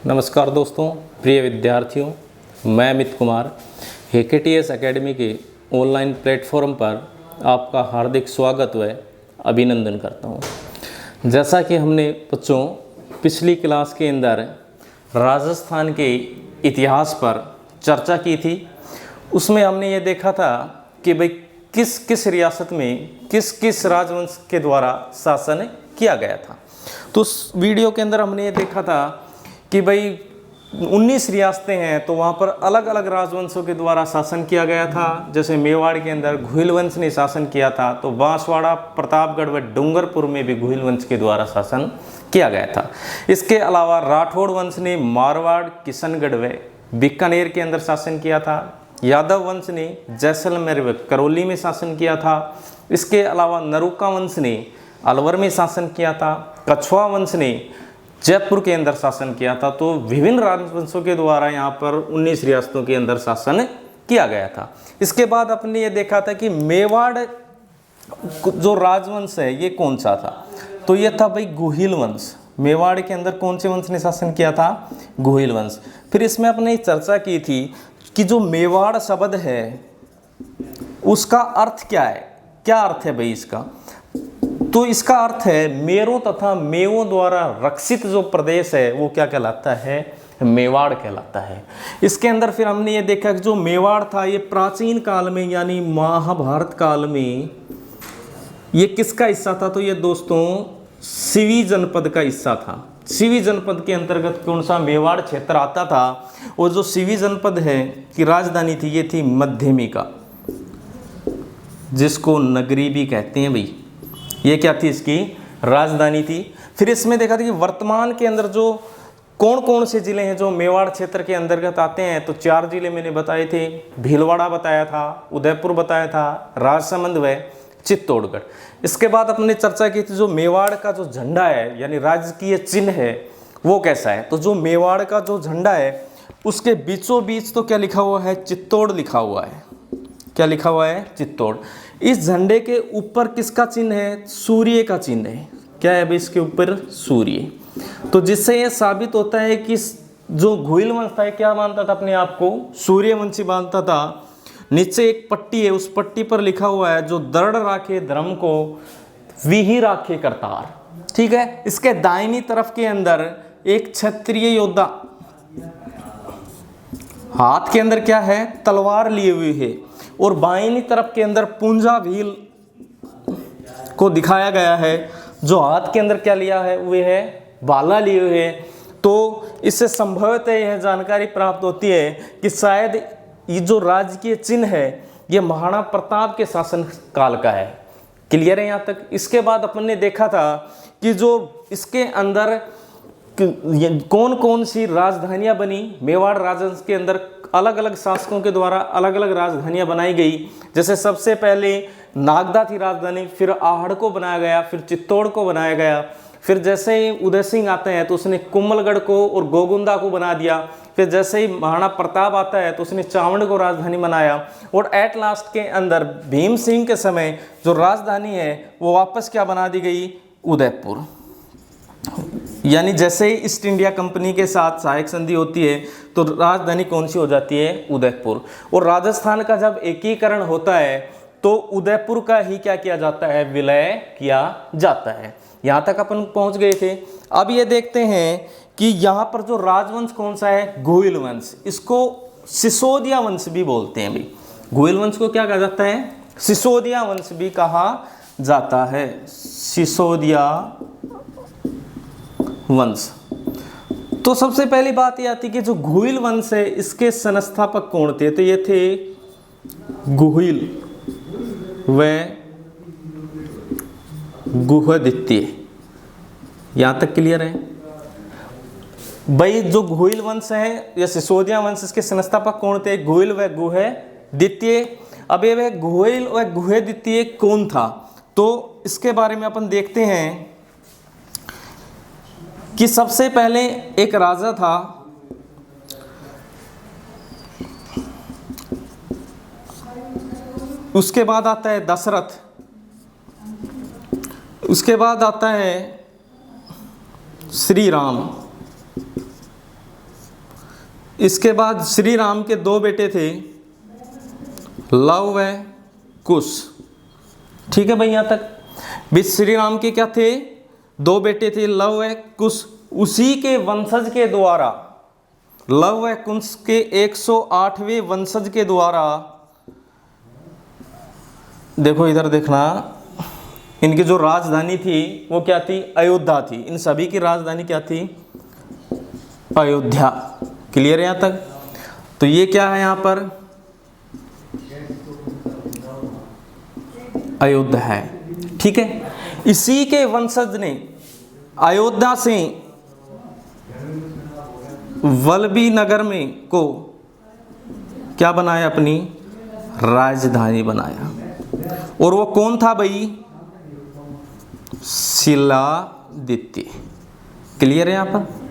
नमस्कार दोस्तों, प्रिय विद्यार्थियों, मैं अमित कुमार HKTS एकेडमी के ऑनलाइन प्लेटफॉर्म पर आपका हार्दिक स्वागत व अभिनंदन करता हूं। जैसा कि हमने बच्चों पिछली क्लास के अंदर राजस्थान के इतिहास पर चर्चा की थी, उसमें हमने ये देखा था कि भाई किस किस रियासत में किस किस राजवंश के द्वारा शासन किया गया था। तो उस वीडियो के अंदर हमने ये देखा था कि भाई 19 रियासतें हैं, तो वहाँ पर अलग अलग राजवंशों के द्वारा शासन किया गया था। जैसे मेवाड़ के अंदर घुइल वंश ने शासन किया था, तो बांसवाड़ा, प्रतापगढ़ व डूंगरपुर में भी घुइल वंश के द्वारा शासन किया गया था। इसके अलावा राठौड़ वंश ने मारवाड़, किशनगढ़ व बीकानेर के अंदर शासन किया था। यादव वंश ने जैसलमेर व करौली में शासन किया था। इसके अलावा नरूका वंश ने अलवर में शासन किया था। कछुआ वंश ने जयपुर के अंदर शासन किया था। तो विभिन्न राजवंशों के द्वारा यहाँ पर 19 रियासतों के अंदर शासन किया गया था। इसके बाद अपने ये देखा था कि मेवाड़ जो राजवंश है ये कौन सा था, तो ये था भाई गुहिल वंश। मेवाड़ के अंदर कौन से वंश ने शासन किया था? गुहिल वंश। फिर इसमें अपने चर्चा की थी कि जो मेवाड़ शब्द है उसका अर्थ क्या है, क्या अर्थ है भाई इसका? तो इसका अर्थ है मेरों तथा मेवों द्वारा रक्षित जो प्रदेश है वो क्या कहलाता है? मेवाड़ कहलाता है। इसके अंदर फिर हमने ये देखा कि जो मेवाड़ था ये प्राचीन काल में यानी महाभारत काल में ये किसका हिस्सा था? तो ये दोस्तों सिवी जनपद का हिस्सा था। सिवी जनपद के अंतर्गत कौन सा मेवाड़ क्षेत्र आता था? और जो सिवी जनपद है की राजधानी थी ये थी मध्यमिका, जिसको नगरी भी कहते हैं भाई। ये क्या थी? इसकी राजधानी थी। फिर इसमें देखा था कि वर्तमान के अंदर जो कौन कौन से जिले हैं जो मेवाड़ क्षेत्र के अंतर्गत आते हैं, तो 4 जिले मैंने बताए थे। भीलवाड़ा बताया था, उदयपुर बताया था, राजसमंद व चित्तौड़गढ़। इसके बाद अपने चर्चा की थी जो मेवाड़ का जो झंडा है यानी राजकीय चिन्ह है वो कैसा है। तो जो मेवाड़ का जो झंडा है उसके बीचों बीच तो क्या लिखा हुआ है? चित्तौड़ लिखा हुआ है। क्या लिखा हुआ है? चित्तौड़। इस झंडे के ऊपर किसका चिन्ह है? सूर्य का चिन्ह है। क्या है भाई इसके ऊपर? सूर्य। तो जिससे यह साबित होता है कि जो घुइल वंश था क्या मानता था अपने आप को? सूर्यवंशी मानता था। नीचे एक पट्टी है, उस पट्टी पर लिखा हुआ है जो दृढ़ राखे धर्म को विहि राखे करतार। ठीक है। इसके दाहिनी तरफ के अंदर एक क्षत्रिय योद्धा हाथ के अंदर क्या है? तलवार लिए हुए है, और बाईनी तरफ के अंदर पूंजा भील को दिखाया गया है जो हाथ के अंदर क्या लिया है? वे है भाला लिए हुए है। तो इससे संभवतः यह जानकारी प्राप्त होती है कि शायद ये जो राजकीय चिन्ह है ये महाराणा प्रताप के शासन काल का है। क्लियर है यहाँ तक? इसके बाद अपन ने देखा था कि जो इसके अंदर कौन कौन सी राजधानियां बनी। मेवाड़ राजवंश के अंदर अलग अलग शासकों के द्वारा अलग अलग राजधानियां बनाई गई। जैसे सबसे पहले नागदा थी राजधानी, फिर आहड़ को बनाया गया, फिर चित्तौड़ को बनाया गया। फिर जैसे ही उदय सिंह आते हैं तो उसने कुंभलगढ़ को और गोगुंदा को बना दिया। फिर जैसे ही महाराणा प्रताप आता है तो उसने चावंड को राजधानी बनाया। और एट लास्ट के अंदर भीम सिंह के समय जो राजधानी है वो वापस क्या बना दी गई? उदयपुर। यानी जैसे ही ईस्ट इंडिया कंपनी के साथ सहायक संधि होती है तो राजधानी कौन सी हो जाती है? उदयपुर। और राजस्थान का जब एकीकरण होता है तो उदयपुर का ही क्या किया जाता है? विलय किया जाता है। यहाँ तक अपन पहुँच गए थे। अब ये देखते हैं कि यहाँ पर जो राजवंश कौन सा है? घुइल वंश। इसको सिसोदिया वंश भी बोलते हैं भाई। घुइल वंश को क्या कहा जाता है? सिसोदिया वंश भी कहा जाता है। सिसोदिया वंश। तो सबसे पहली बात यह आती कि जो घुइल वंश है इसके संस्थापक कौन थे? तो ये थे गुहिल व गुहदित्य। यहां तक क्लियर है भाई? जो घुइल वंश है या सिसोदिया वंश इसके संस्थापक कौन थे? घुइल व गुहदित्य। अब ये घुइल व गुहदित्य कौन था? तो इसके बारे में अपन देखते हैं कि सबसे पहले एक राजा था उसके बाद आता है दशरथ, उसके बाद आता है श्री राम, इसके बाद श्री राम के दो बेटे थे, लव व कुश। ठीक है भाई, यहाँ तक भी श्री राम के क्या थे, दो बेटे थे, लव व कुश। उसी के वंशज के द्वारा, लव व कुश के 108वें वंशज के द्वारा, देखो इधर देखना, इनकी जो राजधानी थी वो क्या थी, अयोध्या थी। इन सभी की राजधानी क्या थी, अयोध्या। क्लियर है यहाँ तक। तो ये क्या है यहाँ पर, अयोध्या है। ठीक है, इसी के वंशज ने अयोध्या से वल्लभी नगर में को क्या बनाया, अपनी राजधानी बनाया। और वो कौन था भाई, शिलादित्य। क्लियर है यहाँ पर।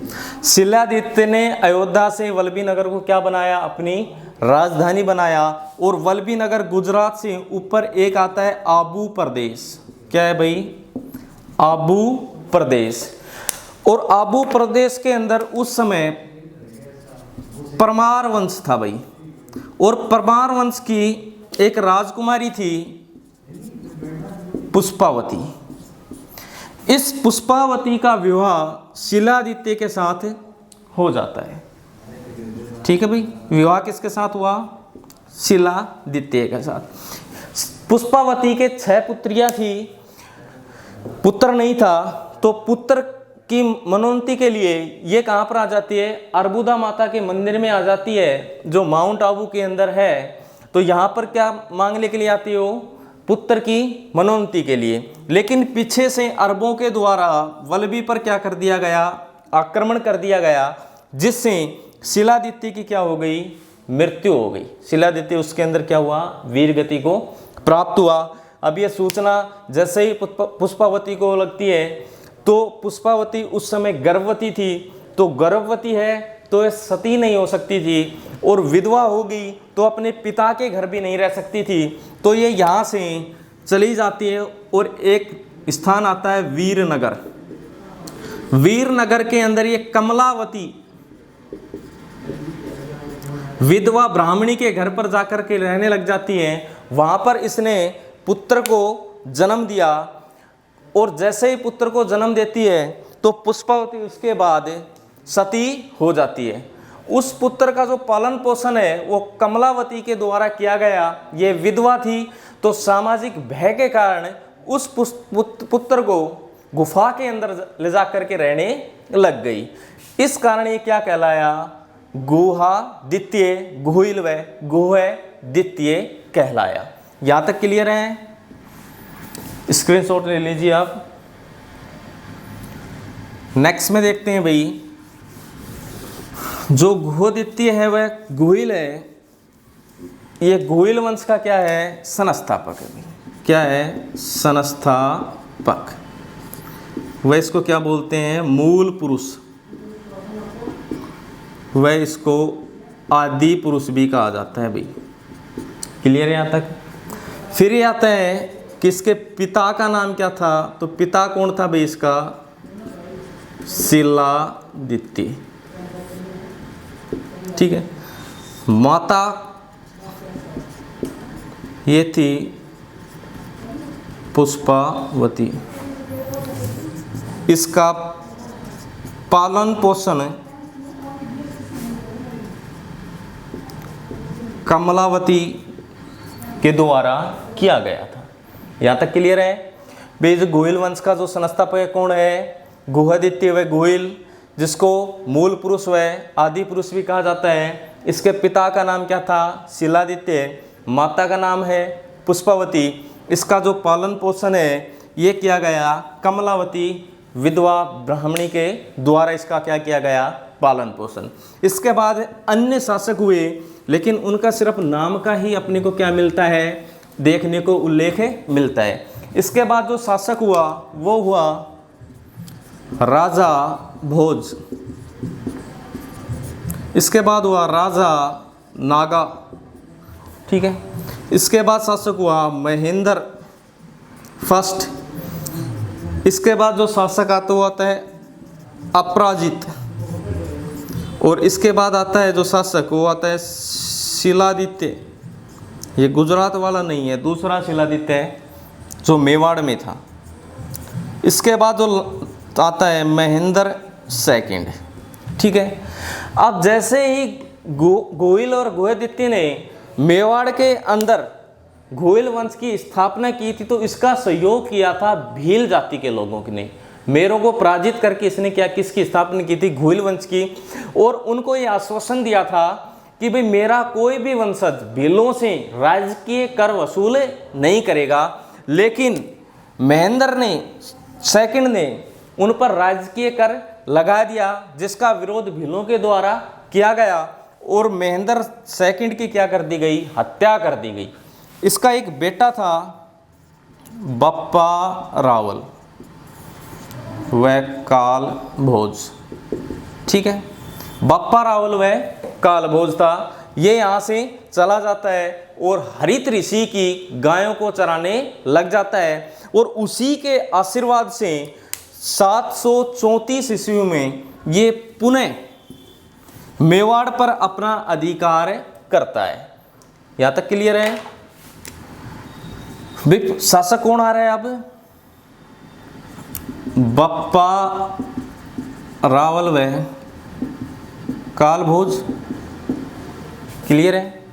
शिलादित्य ने अयोध्या से वल्लभी नगर को क्या बनाया, अपनी राजधानी बनाया। और वल्लभी नगर गुजरात से ऊपर एक आता है आबू प्रदेश। क्या है भाई, आबू प्रदेश। और आबू प्रदेश के अंदर उस समय परमार वंश था भाई। और परमार वंश की एक राजकुमारी थी पुष्पावती। इस पुष्पावती का विवाह शिलादित्य के साथ हो जाता है। ठीक है भाई, विवाह किसके साथ हुआ, शिलादित्य के साथ। पुष्पावती के 6 पुत्रियां थी, पुत्र नहीं था। तो पुत्र की मनोन्नति के लिए ये कहाँ पर आ जाती है, अर्बुदा माता के मंदिर में आ जाती है, जो माउंट आबू के अंदर है। तो यहाँ पर क्या मांगने के लिए आती हो, पुत्र की मनोन्नति के लिए। लेकिन पीछे से अरबों के द्वारा वल्लभी पर क्या कर दिया गया, आक्रमण कर दिया गया, जिससे शिलादित्य की क्या हो गई, मृत्यु हो गई। शिलादित्य उसके अंदर क्या हुआ, वीर गति को प्राप्त हुआ। अब ये सूचना जैसे ही पुष्पावती को लगती है, तो पुष्पावती उस समय गर्भवती थी। तो गर्भवती है तो ये सती नहीं हो सकती थी, और विधवा हो गई तो अपने पिता के घर भी नहीं रह सकती थी। तो ये यहाँ से चली जाती है और एक स्थान आता है वीरनगर। वीरनगर के अंदर ये कमलावती विधवा ब्राह्मणी के घर पर जाकर के रहने लग जाती है। वहाँ पर इसने पुत्र को जन्म दिया। और जैसे ही पुत्र को जन्म देती है तो पुष्पावती उसके बाद सती हो जाती है। उस पुत्र का जो पालन पोषण है वो कमलावती के द्वारा किया गया। ये विधवा थी, तो सामाजिक भय के कारण उस पुत्र को गुफा के अंदर ले जा करके रहने लग गई। इस कारण ये क्या कहलाया, गुहादित्य, गुहिल व गुहदित्य कहलाया। यहाँ तक क्लियर है, स्क्रीनशॉट ले लीजिए आप। नेक्स्ट में देखते हैं भाई, जो गुहदित्य है वह गुहिल है। ये गुहिल वंश का क्या है, संस्थापक है भाई। क्या है, संस्थापक। वह इसको क्या बोलते हैं, मूल पुरुष। वह इसको आदि पुरुष भी कहा जाता है भाई। क्लियर है यहाँ तक। फिर ये आता है कि इसके पिता का नाम क्या था, तो पिता कौन था भाई इसका, शिलादित्य। ठीक है। माता ये थी पुष्पावती। इसका पालन पोषण कमलावती के द्वारा किया गया था। यहाँ तक क्लियर है। बेज गोहिल वंश का जो संस्थापक कौन है, गुहदित्य व गोहिल, जिसको मूल पुरुष व आदि पुरुष भी कहा जाता है। इसके पिता का नाम क्या था, शिलादित्य। माता का नाम है पुष्पावती। इसका जो पालन पोषण है ये किया गया कमलावती विधवा ब्राह्मणी के द्वारा। इसका क्या किया गया, पालन पोषण। इसके बाद अन्य शासक हुए, लेकिन उनका सिर्फ नाम का ही अपने को क्या मिलता है, देखने को उल्लेख मिलता है। इसके बाद जो शासक हुआ वो हुआ राजा भोज। इसके बाद हुआ राजा नागा। ठीक है। इसके बाद शासक हुआ महेंद्र फर्स्ट। इसके बाद जो शासक आता है अपराजित। और इसके बाद आता है जो शासक, वो आता है शिलादित्य। ये गुजरात वाला नहीं है, दूसरा शिलादित्य है जो मेवाड़ में था। इसके बाद जो आता है महेंद्र सेकंड। ठीक है, अब जैसे ही गोहिल और गोहदित्य ने मेवाड़ के अंदर गोहिल वंश की स्थापना की थी, तो इसका सहयोग किया था भील जाति के लोगों ने। मेरों को पराजित करके इसने क्या, किसकी स्थापना की थी? गोहिल वंश की। और उनको ये आश्वासन दिया था कि भाई मेरा कोई भी वंशज भीलों से राजकीय कर वसूल नहीं करेगा, लेकिन महेंद्र ने सेकंड ने उन पर राजकीय कर लगा दिया, जिसका विरोध भीलों के द्वारा किया गया और महेंद्र सेकंड की क्या कर दी गई? हत्या कर दी गई। इसका एक बेटा था बप्पा रावल व काल भोज। ठीक है, बप्पा रावल व काल भोज था। ये यहाँ से चला जाता है और हरित ऋषि की गायों को चराने लग जाता है, और उसी के आशीर्वाद से 734 ईस्वी में ये पुनः मेवाड़ पर अपना अधिकार करता है। यहां तक क्लियर है? शासक कौन आ रहा है अब? बप्पा रावल व कालभोज। क्लियर है?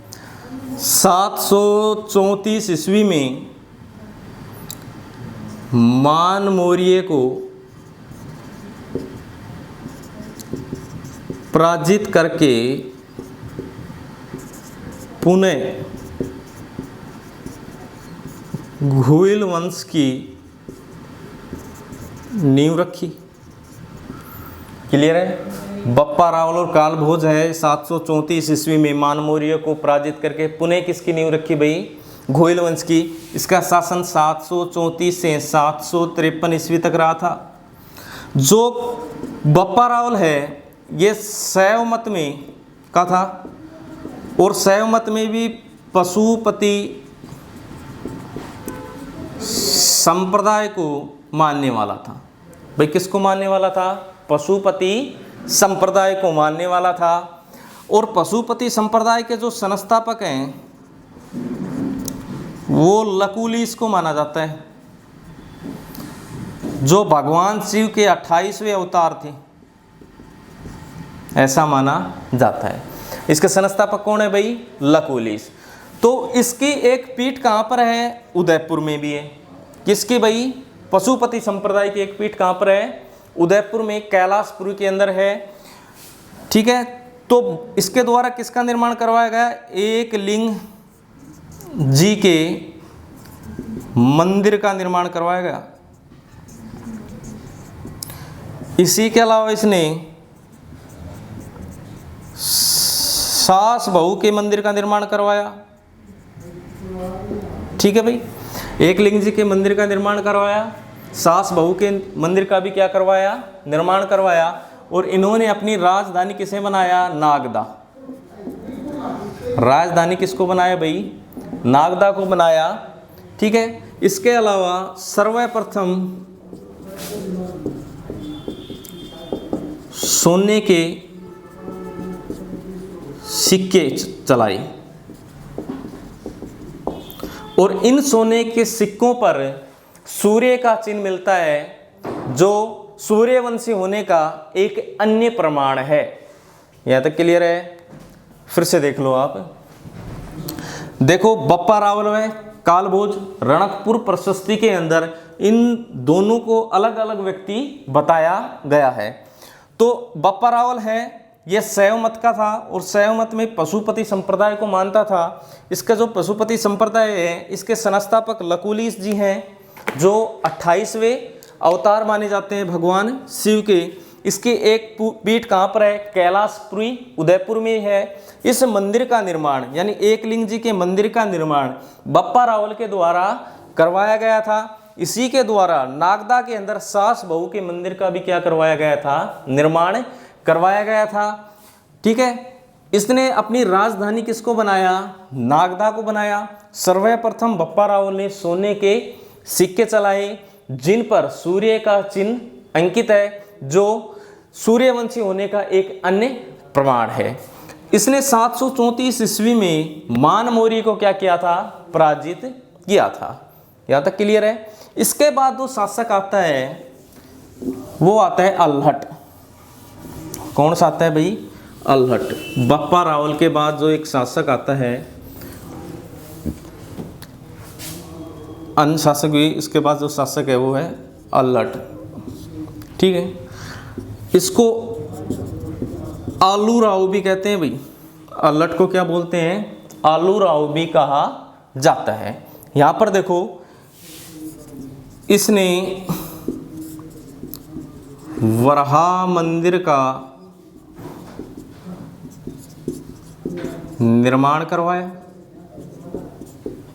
734 ईस्वी में मान मौर्य को पराजित करके पुनः गोहिल वंश की नींव रखी। क्लियर है? बप्पा रावल और काल भोज है 734 ईस्वी में मान मौर्य को पराजित करके पुनः किसकी नींव रखी भाई? गोहिल वंश की। इसका शासन 734 से 753 ईस्वी तक रहा था। जो बप्पा रावल है ये शैव मत में का था, और शैव मत में भी पशुपति संप्रदाय को मानने वाला था। भाई किसको मानने वाला था? पशुपति संप्रदाय को मानने वाला था। और पशुपति संप्रदाय के जो संस्थापक हैं वो लकुलिश को माना जाता है, जो भगवान शिव के 28वें अवतार थे, ऐसा माना जाता है। इसके संस्थापक कौन है भाई? लकुलिश। तो इसकी एक पीठ कहाँ पर है? उदयपुर में भी है। किसकी भाई? पशुपति संप्रदाय की एक पीठ कहाँ पर है? उदयपुर में, कैलाशपुरी के अंदर है। ठीक है, तो इसके द्वारा किसका निर्माण करवाया गया? एक लिंग जी के मंदिर का निर्माण करवाया गया। इसी के अलावा इसने सास बहू के मंदिर का निर्माण करवाया। ठीक है भाई, एक लिंग जी के मंदिर का निर्माण करवाया, सास बहू के मंदिर का भी क्या करवाया? निर्माण करवाया। और इन्होंने अपनी राजधानी किसे बनाया? नागदा। राजधानी किसको बनाया भाई? नागदा को बनाया। ठीक है, इसके अलावा सर्वप्रथम सोने के सिक्के चलाए, और इन सोने के सिक्कों पर सूर्य का चिन्ह मिलता है, जो सूर्यवंशी होने का एक अन्य प्रमाण है। यहां तक क्लियर है? फिर से देख लो आप। देखो, बप्पा रावल व कालभोज रणकपुर प्रशस्ति के अंदर इन दोनों को अलग अलग व्यक्ति बताया गया है। तो बप्पा रावल है ये शैव मत का था, और शैव मत में पशुपति संप्रदाय को मानता था। इसका जो पशुपति संप्रदाय है, इसके संस्थापक लकुलिश जी हैं, जो 28वें अवतार माने जाते हैं भगवान शिव के। इसकी एक पीठ कहाँ पर है? कैलाशपुरी, उदयपुर में है। इस मंदिर का निर्माण, यानी एक लिंग जी के मंदिर का निर्माण बप्पा रावल के द्वारा करवाया गया था। इसी के द्वारा नागदा के अंदर सास बहू के मंदिर का भी क्या करवाया गया था? निर्माण करवाया गया था। ठीक है, इसने अपनी राजधानी किसको बनाया? नागदा को बनाया। सर्वप्रथम बप्पा रावल ने सोने के सिक्के चलाए, जिन पर सूर्य का चिन्ह अंकित है, जो सूर्यवंशी होने का एक अन्य प्रमाण है। इसने 734 ईस्वी में मान मौर्य को क्या किया था, पराजित किया था। यहाँ तक क्लियर है। इसके बाद जो शासक आता है वो आता है अल्हट। कौन सा आता है भाई, अल्हट। बप्पा रावल के बाद जो एक शासक आता है, अन्य शासक भी, इसके बाद जो शासक है वो है अल्हट। ठीक है, इसको आलू राव भी कहते हैं भाई। अल्हट को क्या बोलते हैं, आलू राव भी कहा जाता है। यहां पर देखो, इसने वराह मंदिर का निर्माण करवाया।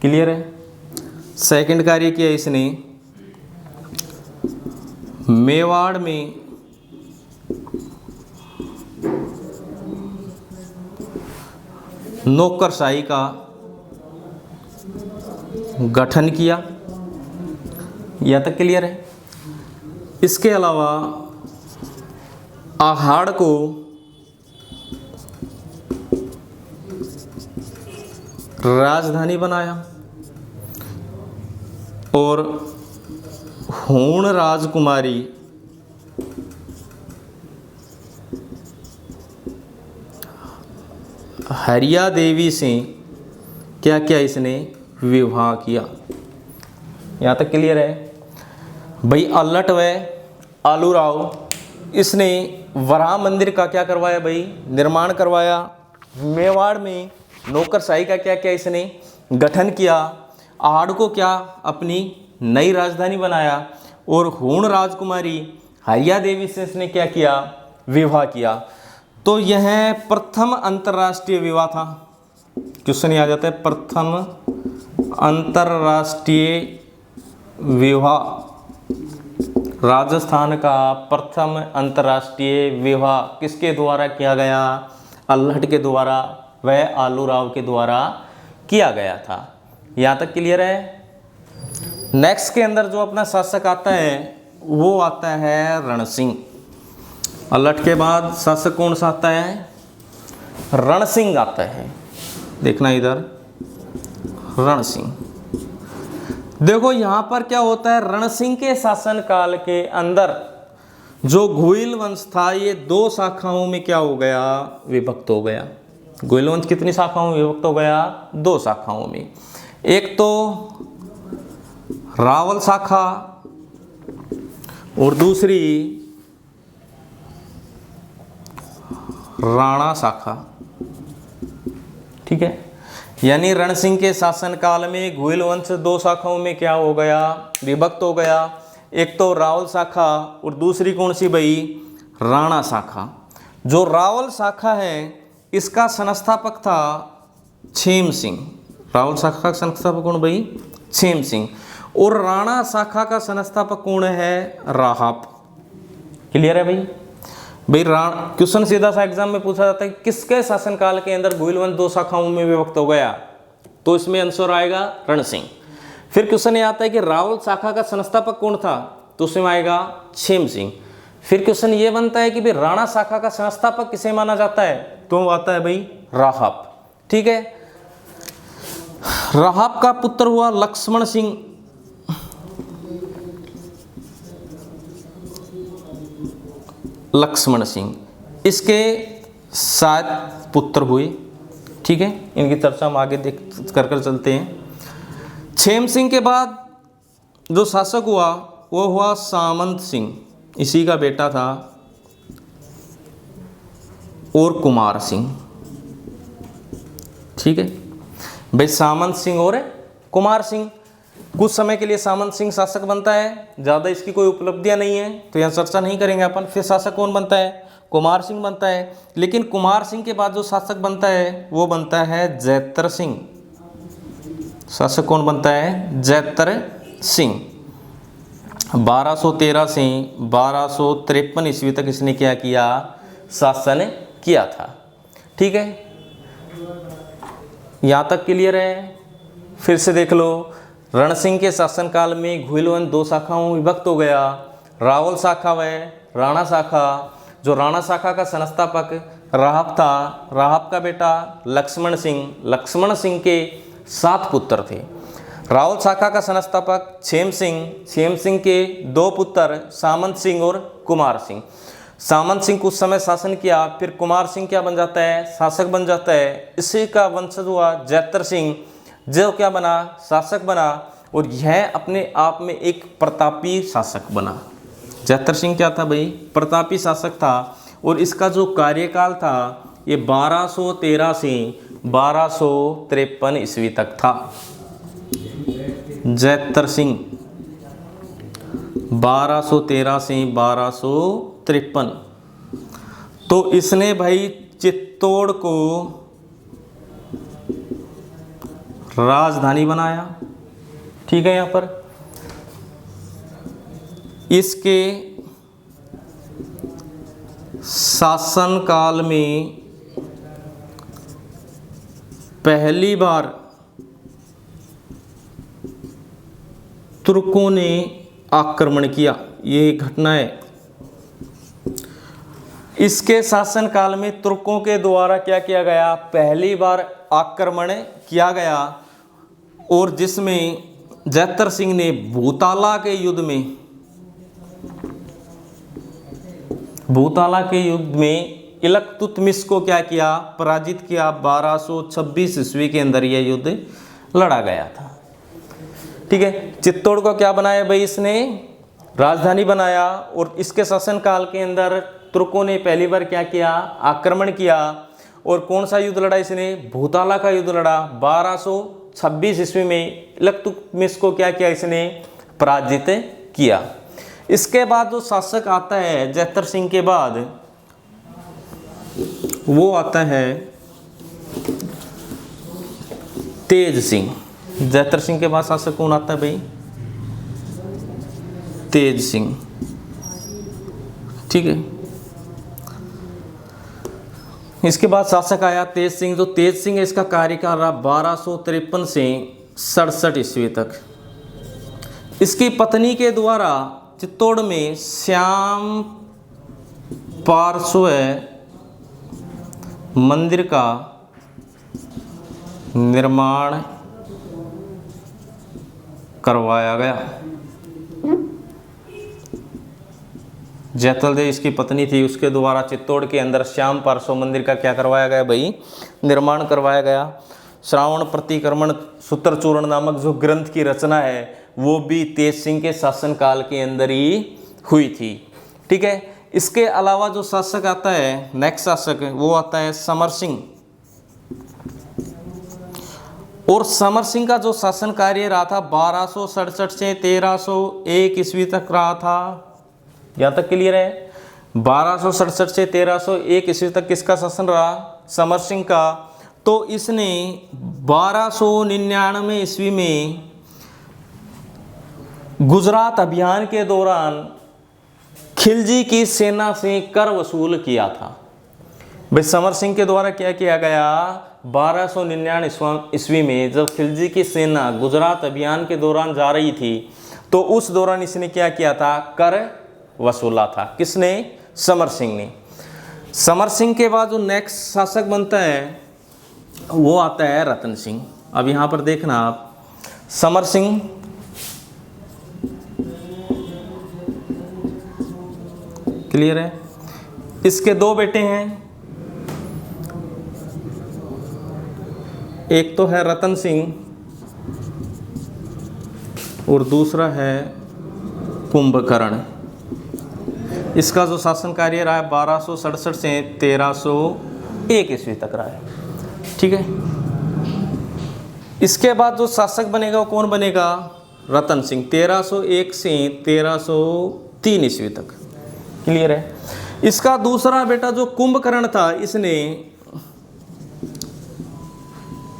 क्लियर है। सेकंड कार्य किया इसने मेवाड़ में नौकरशाही का गठन किया। यह तक क्लियर है। इसके अलावा आहाड़ को राजधानी बनाया और हूण राजकुमारी हरिया देवी से क्या किया, इसने विवाह किया। यहाँ तक क्लियर है भाई। अल्हट व आलू राव, इसने वराह मंदिर का क्या करवाया भाई, निर्माण करवाया। मेवाड़ में नौकरशाही का क्या किया, इसने गठन किया। आहाड़ को क्या अपनी नई राजधानी बनाया और हूण राजकुमारी हरिया देवी से इसने क्या किया, विवाह किया। तो यह प्रथम अंतर्राष्ट्रीय विवाह था। क्वेश्चन आ जाता है, प्रथम अंतर्राष्ट्रीय विवाह, राजस्थान का प्रथम अंतर्राष्ट्रीय विवाह किसके द्वारा किया गया, अल्हट के द्वारा व आलू राव के द्वारा किया गया था। यहाँ तक क्लियर है। नेक्स्ट के अंदर जो अपना शासक आता है वो आता है रणसिंह। अल्हट के बाद शासक कौन सा आता है, रणसिंह आता है। देखना इधर, रणसिंह। देखो यहाँ पर क्या होता है, रणसिंह के शासन काल के अंदर जो घुइल वंश था ये दो शाखाओं में क्या हो गया, विभक्त हो गया। घुइल वंश कितनी शाखाओं में विभक्त हो गया, दो शाखाओं में। एक तो रावल शाखा और दूसरी राणा शाखा। ठीक है, यानी रणसिंह के शासन काल में घुइल वंश दो शाखाओं में क्या हो गया, विभक्त हो गया। एक तो रावल शाखा और दूसरी कौन सी भाई, राणा शाखा। जो रावल शाखा है इसका संस्थापक था छेम सिंह। रावल शाखा का संस्थापक कौन भाई, छेम सिंह। और राणा शाखा का संस्थापक कौन है, राहप। क्लियर है भाई। भाई क्वेश्चन सीधा सा एग्जाम में पूछा जाता है किसके शासनकाल के अंदर घुइल वंश दो शाखाओं में विभक्त हो गया, तो इसमें आंसर आएगा रणसिंह। फिर क्वेश्चन ये आता है कि रावल शाखा का संस्थापक कौन था, तो उसमें आएगा छेम सिंह। फिर क्वेश्चन ये बनता है कि भाई राणा शाखा का संस्थापक किसे माना जाता है, तो आता है भाई राहप। ठीक है, राहप का पुत्र हुआ लक्ष्मण सिंह। लक्ष्मण सिंह, इसके 7 पुत्र हुए। ठीक है, इनकी चर्चा हम आगे देख कर चलते हैं। छेम सिंह के बाद जो शासक हुआ वो हुआ सामंत सिंह, इसी का बेटा था, और कुमार सिंह। ठीक है भाई, सामंत सिंह और कुमार सिंह। कुछ समय के लिए सामंत सिंह शासक बनता है, ज़्यादा इसकी कोई उपलब्धियां नहीं है तो यहाँ चर्चा नहीं करेंगे अपन। फिर शासक कौन बनता है, कुमार सिंह बनता है। लेकिन कुमार सिंह के बाद जो शासक बनता है वो बनता है जैतर सिंह। शासक कौन बनता है, जैतर सिंह। 1213 से 1253 ईस्वी तक इसने क्या किया, शासन किया था। ठीक है, यहाँ तक क्लियर है। फिर से देख लो, रणसिंह के शासनकाल में घुइल वंश दो शाखाओं में विभक्त हो गया, रावल शाखा व राणा शाखा। जो राणा शाखा का संस्थापक राहब था, राहब का बेटा लक्ष्मण सिंह, लक्ष्मण सिंह के 7 पुत्र थे। राहुल शाखा का संस्थापक छेम सिंह, छेम सिंह के 2 पुत्र सामंत सिंह और कुमार सिंह। सामंत सिंह कुछ समय शासन किया, फिर कुमार सिंह क्या बन जाता है, शासक बन जाता है। इसी का वंशज हुआ जैतर सिंह, जो क्या बना, शासक बना, और यह अपने आप में एक प्रतापी शासक बना। जैतर सिंह क्या था भाई, प्रतापी शासक था, और इसका जो कार्यकाल था ये 1213 से 1253 ईस्वी तक था। जैतर सिंह 1213 से 1253। तो इसने भाई चित्तौड़ को राजधानी बनाया, ठीक है। यहाँ पर इसके शासनकाल में पहली बार तुर्कों ने आक्रमण किया, ये घटना है। इसके शासनकाल में तुर्कों के द्वारा क्या किया गया, पहली बार आक्रमण किया गया, और जिसमें जैतर सिंह ने भूताला के युद्ध में इलतुतमिश को क्या किया, पराजित किया। 1226 ईस्वी के अंदर यह युद्ध लड़ा गया था, ठीक है। चित्तौड़ को क्या बनाया भाई, इसने राजधानी बनाया, और इसके शासनकाल के अंदर तुर्कों ने पहली बार क्या किया, आक्रमण किया। और कौन सा युद्ध लड़ा इसने, भूताला का युद्ध लड़ा। 1226 ईस्वी में इलतुतमिश को क्या किया, इसने पराजित किया। इसके बाद जो शासक आता है जैतर सिंह के बाद, वो आता है तेज सिंह। जैतर सिंह के बाद शासक कौन आता है भाई, तेज सिंह, ठीक है। इसके बाद शासक आया तेज सिंह। जो तेज सिंह है, इसका कार्यकाल रहा 1253 से 67 ईस्वी तक। इसकी पत्नी के द्वारा चित्तौड़ में श्याम पार्श्व मंदिर का निर्माण करवाया गया। जैतल देव इसकी पत्नी थी, उसके द्वारा चित्तौड़ के अंदर श्याम पार्श्व मंदिर का क्या करवाया गया भाई, निर्माण करवाया गया। श्रावण प्रतिक्रमण सूत्रचूर्ण नामक जो ग्रंथ की रचना है, वो भी तेज सिंह के शासनकाल के अंदर ही हुई थी, ठीक है। इसके अलावा जो शासक आता है, नेक्स्ट शासक, वो आता है समर सिंह। और समर सिंह का जो शासन कार्य रहा था 1267 से 1301 ईस्वी तक रहा था। यहाँ तक क्लियर है, 1267 से 1301 ईस्वी तक किसका शासन रहा, समर सिंह का। तो इसने 1299 ईस्वी में गुजरात अभियान के दौरान खिलजी की सेना से कर वसूल किया था। भाई समर सिंह के द्वारा क्या किया गया, 1299 ईस्वी में जब खिलजी की सेना गुजरात अभियान के दौरान जा रही थी, तो उस दौरान इसने क्या किया था, कर वसूला था। किसने, समर सिंह ने। समर सिंह के बाद जो नेक्स्ट शासक बनता है वो आता है रतन सिंह। अब यहाँ पर देखना आप, समर सिंह क्लियर है। इसके 2 बेटे हैं, एक तो है रतन सिंह और दूसरा है कुंभकर्ण। इसका जो शासन कार्य रहा है 1267 से 1301 ईस्वी तक रहा है, ठीक है। इसके बाद जो शासक बनेगा वो कौन बनेगा, रतन सिंह, 1301 से 1303 ईस्वी तक, क्लियर है। इसका दूसरा बेटा जो कुंभकर्ण था, इसने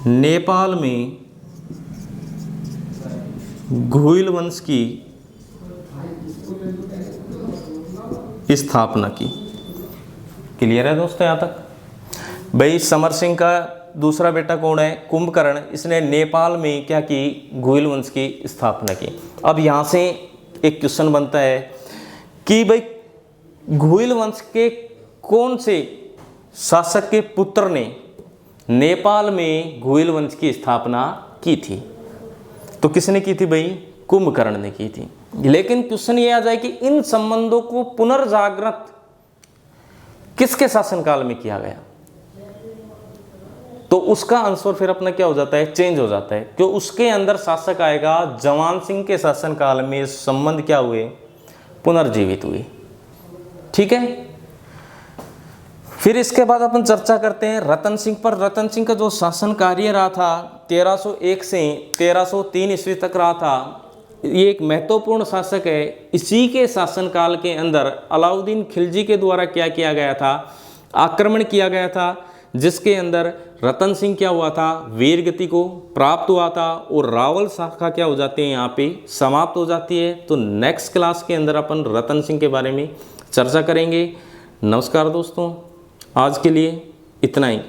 नेपाल में घुइल वंश की स्थापना की। क्लियर है दोस्तों यहाँ तक। भाई समर सिंह का दूसरा बेटा कौन है, कुंभकर्ण, इसने नेपाल में क्या की, घुइल वंश की स्थापना की। अब यहाँ से एक क्वेश्चन बनता है कि भाई घुइल वंश के कौन से शासक के पुत्र ने नेपाल में घुइल वंश की स्थापना की थी? तो किसने की थी भाई? कुंभकर्ण ने की थी। लेकिन क्वेश्चन ये आ जाए कि इन संबंधों को पुनर्जागृत किसके शासनकाल में किया गया? तो उसका आंसर फिर अपना क्या हो जाता है? चेंज हो जाता है। क्यों? उसके अंदर शासक आएगा जवान सिंह के शासनकाल में संबंध क्या हुए? पुनर्जीवित हुए। ठीक है। फिर इसके बाद अपन चर्चा करते हैं रतन सिंह पर। रतन सिंह का जो शासन कार्य रहा था 1301 से 1303 ईस्वी तक रहा था। ये एक महत्वपूर्ण शासक है। इसी के शासनकाल के अंदर अलाउद्दीन खिलजी के द्वारा क्या किया गया था? आक्रमण किया गया था, जिसके अंदर रतन सिंह क्या हुआ था? वीरगति को प्राप्त हुआ था और रावल शाखा क्या हो जाती है? यहाँ पे समाप्त हो जाती है। तो नेक्स्ट क्लास के अंदर अपन रतन सिंह के बारे में चर्चा करेंगे। नमस्कार दोस्तों, आज के लिए इतना ही।